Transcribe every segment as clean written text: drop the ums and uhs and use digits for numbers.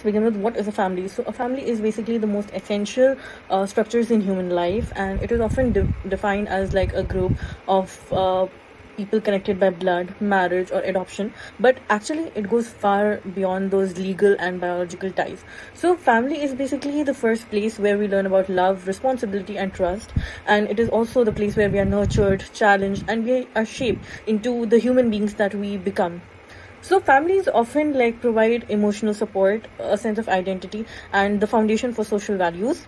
begin with what is a family. So, a family is basically the most essential structures in human life, and it is often defined as like a group of people connected by blood, marriage, or adoption. But actually, it goes far beyond those legal and biological ties. So, family is basically the first place where we learn about love, responsibility, and trust, and it is also the place where we are nurtured, challenged, and we are shaped into the human beings that we become. So families often like provide emotional support, a sense of identity, and the foundation for social values.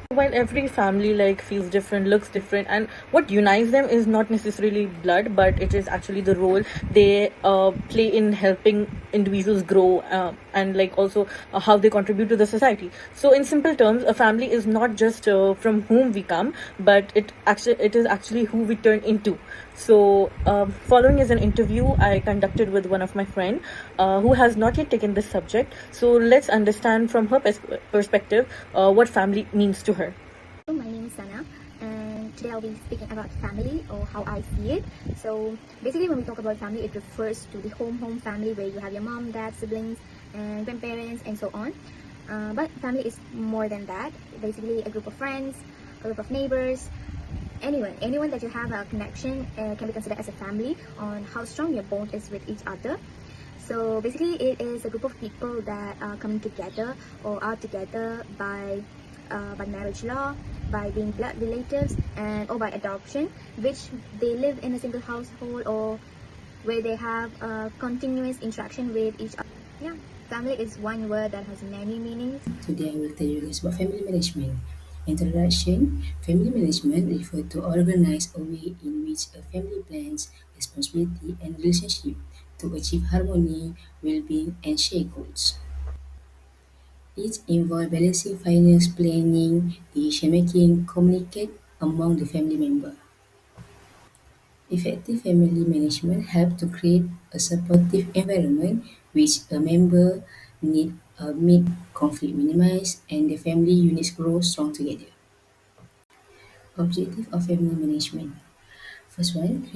While every family like feels different, looks different, and what unites them is not necessarily blood, but it is actually the role they play in helping individuals grow, and like also how they contribute to the society. So in simple terms, a family is not just from whom we come, but it is actually who we turn into. So following is an interview I conducted with one of my friend who has not yet taken this subject. So let's understand from her perspective what family means to her. My name is Sana, and today I'll be speaking about family or how I see it. So basically, when we talk about family, it refers to the home family where you have your mom, dad, siblings, and grandparents, and so on. But family is more than that. Basically, a group of friends, a group of neighbors, anyone that you have a connection can be considered as a family on how strong your bond is with each other. So basically, it is a group of people that are coming together or are together by marriage law, by being blood relatives, and or by adoption, which they live in a single household or where they have a continuous interaction with each other. Yeah, family is one word that has many meanings. Today I will tell you guys about family management. Introduction. Family management refers to organize a way in which a family plans responsibility and relationship to achieve harmony, well-being, and share goals. It involves balancing finance planning, decision-making, communicate among the family member. Effective family management helps to create a supportive environment which a member need meet conflict minimize and the family units grow strong together. Objective of family management. First one,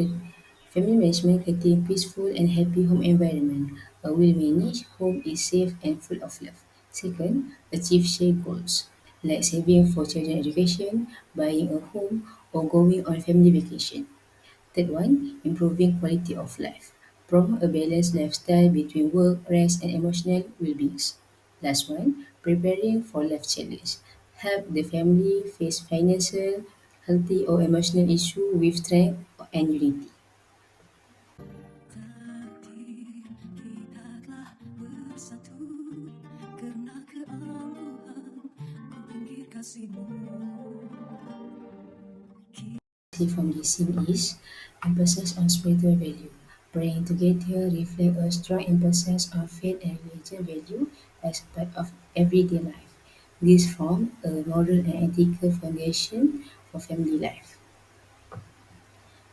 family management creating peaceful and happy home environment. A well-managed home is safe and full of love. Second, achieve shared goals like saving for children education, buying a home, or going on family vacation. Third one, improving quality of life. Promote a balanced lifestyle between work, rest, and emotional well-being. Last one, preparing for life challenge. Help the family face financial, healthy, or emotional issue with strength and unity. From this scene is emphasis on spiritual value. Praying together reflect a strong emphasis on faith and religious value as part of everyday life. This form a moral and ethical foundation for family life.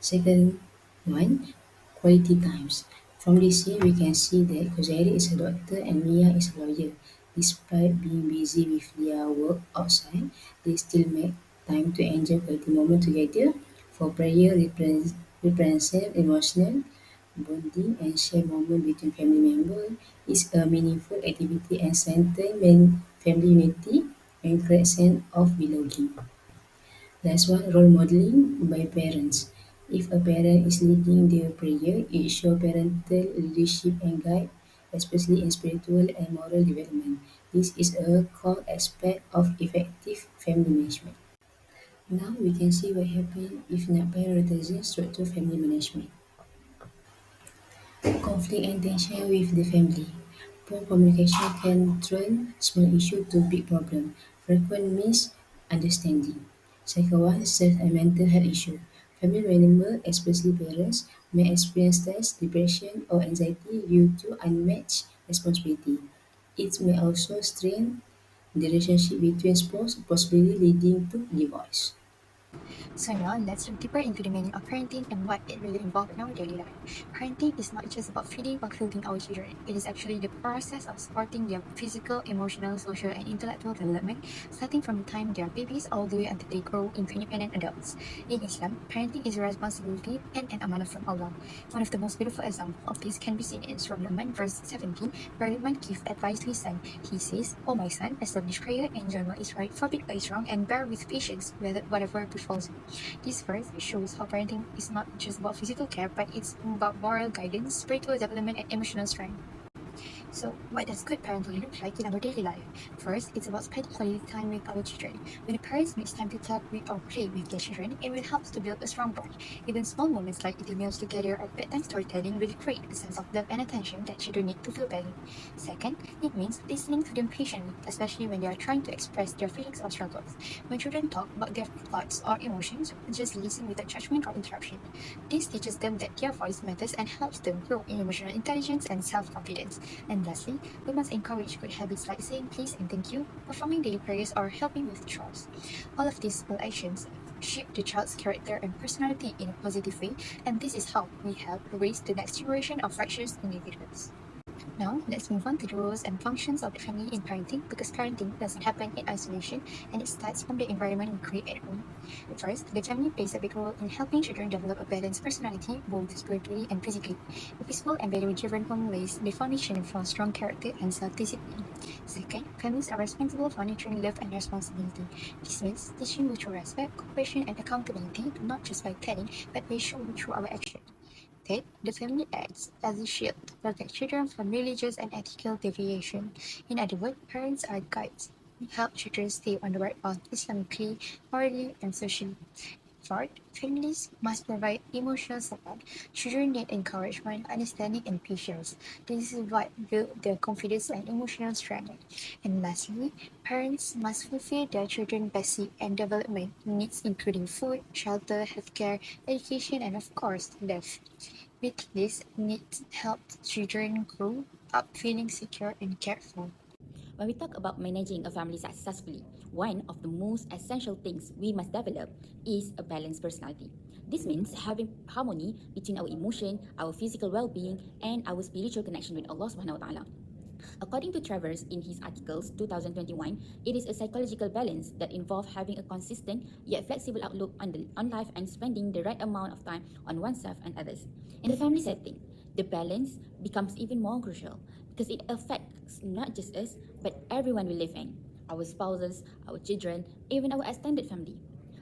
Second one, quality times. From this scene, we can see that Kozairi is a doctor and Mia is a lawyer. Despite being busy with their work outside, they still make time to enjoy quality moment together. For prayer represent emotional bonding and share moment between family members. It's a meaningful activity and strengthen family unity and create sense of belonging. Last one, role modeling by parents. If a parent is leading their prayer, it shows parental leadership and guide, especially in spiritual and moral development. This is a core aspect of effective family management. Now we can see what happens if not prioritizing structured family management. Conflict and tension with the family. Poor communication can turn small issue to big problem. Frequent misunderstanding. Second one, stress and mental health issue. Family members, especially parents, may experience stress, depression, or anxiety due to unmatched responsibility. It may also strain the relationship between spouses, possibly leading to divorce. So now let's look deeper into the meaning of parenting and what it really involves in our daily life. Parenting is not just about feeding or clothing our children. It is actually the process of supporting their physical, emotional, social, and intellectual development, starting from the time they are babies all the way until they grow into independent adults. In Islam, parenting is a responsibility and an amanah from Allah. One of the most beautiful examples of this can be seen in Surah Luqman, verse 17, where Luqman gives advice to his son. He says, "O my son, establish prayer, enjoy what is right, forbid what is wrong, and bear with patience whatever befalls you." This verse shows how parenting is not just about physical care, but it's about moral guidance, spiritual development, and emotional strength. So, what does good parenting look like in our daily life? First, it's about spending quality time with our children. When a parent makes time to talk with or play with their children, it will help to build a strong bond. Even small moments like eating meals together or bedtime storytelling will create a sense of love and attention that children need to feel valued. Second, it means listening to them patiently, especially when they are trying to express their feelings or struggles. When children talk about their thoughts or emotions, just listen without judgment or interruption. This teaches them that their voice matters and helps them grow in emotional intelligence and self-confidence. And lastly, we must encourage good habits like saying please and thank you, performing daily prayers, or helping with chores. All of these small actions shape the child's character and personality in a positive way, and this is how we help raise the next generation of righteous individuals. Now, let's move on to the roles and functions of the family in parenting, because parenting doesn't happen in isolation and it starts from the environment we create at home. First, the family plays a big role in helping children develop a balanced personality, both spiritually and physically. A peaceful and value-driven home lays the foundation for strong character and self-discipline. Second, families are responsible for nurturing love and responsibility. This means teaching mutual respect, cooperation, and accountability, not just by telling, but by showing through our actions. Third, the family acts as a shield to protect children from religious and ethical deviation. In other words, parents are guides who help children stay on the right path Islamically, morally, and socially. Fourth, families must provide emotional support. Children need encouragement, understanding, and patience. This is what builds their confidence and emotional strength. And lastly, parents must fulfill their children's basic and development needs, including food, shelter, healthcare, education, and of course, love. With these needs help children grow up feeling secure and cared for. When we talk about managing a family successfully, one of the most essential things we must develop is a balanced personality. This means having harmony between our emotion, our physical well-being, and our spiritual connection with Allah Subhanahu wa Taala. According to Travers in his articles 2021, it is a psychological balance that involves having a consistent yet flexible outlook on life and spending the right amount of time on oneself and others. In the family setting, the balance becomes even more crucial because it affects not just us, but everyone we live in, our spouses, our children, even our extended family.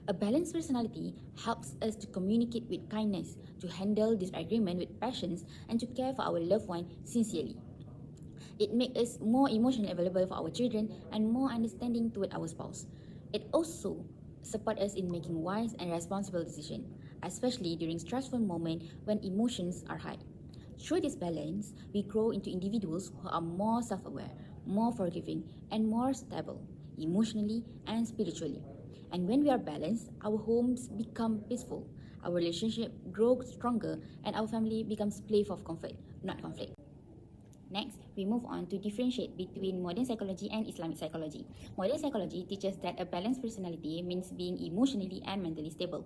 A balanced personality helps us to communicate with kindness, to handle disagreement with passions, and to care for our loved one sincerely. It makes us more emotionally available for our children and more understanding toward our spouse. It also supports us in making wise and responsible decisions, especially during stressful moments when emotions are high. Through this balance, we grow into individuals who are more self-aware, more forgiving, and more stable, emotionally and spiritually. And when we are balanced, our homes become peaceful, our relationship grows stronger, and our family becomes a place of comfort, not conflict. Next, we move on to differentiate between modern psychology and Islamic psychology. Modern psychology teaches that a balanced personality means being emotionally and mentally stable,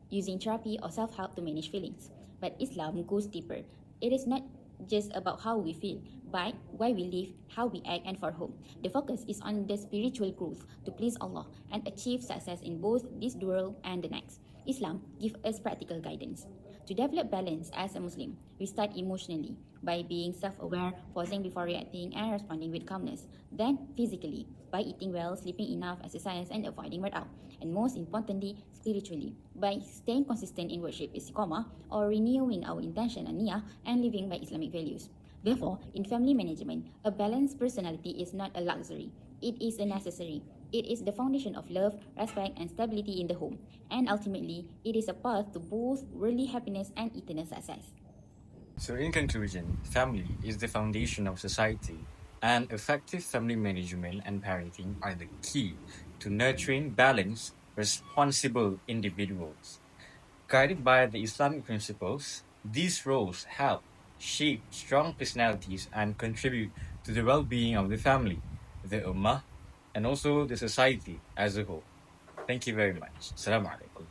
using therapy or self-help to manage feelings. But Islam goes deeper. It is not just about how we feel, but why we live, how we act, and for whom. The focus is on the spiritual growth to please Allah and achieve success in both this world and the next. Islam gives us practical guidance. To develop balance as a Muslim, we start emotionally by being self-aware, pausing before reacting, and responding with calmness. Then, physically, by eating well, sleeping enough, exercise, and avoiding workout. And most importantly, spiritually, by staying consistent in worship, istiqamah, or renewing our intention and niyyah, and living by Islamic values. Therefore, in family management, a balanced personality is not a luxury. It is a necessary. It is the foundation of love, respect, and stability in the home. And ultimately, it is a path to both worldly happiness and eternal success. So, in conclusion, family is the foundation of society, and effective family management and parenting are the key to nurturing balanced, responsible individuals. Guided by the Islamic principles, these roles help shape strong personalities and contribute to the well being of the family, the Ummah, and also the society as a whole. Thank you very much. Assalamu alaikum.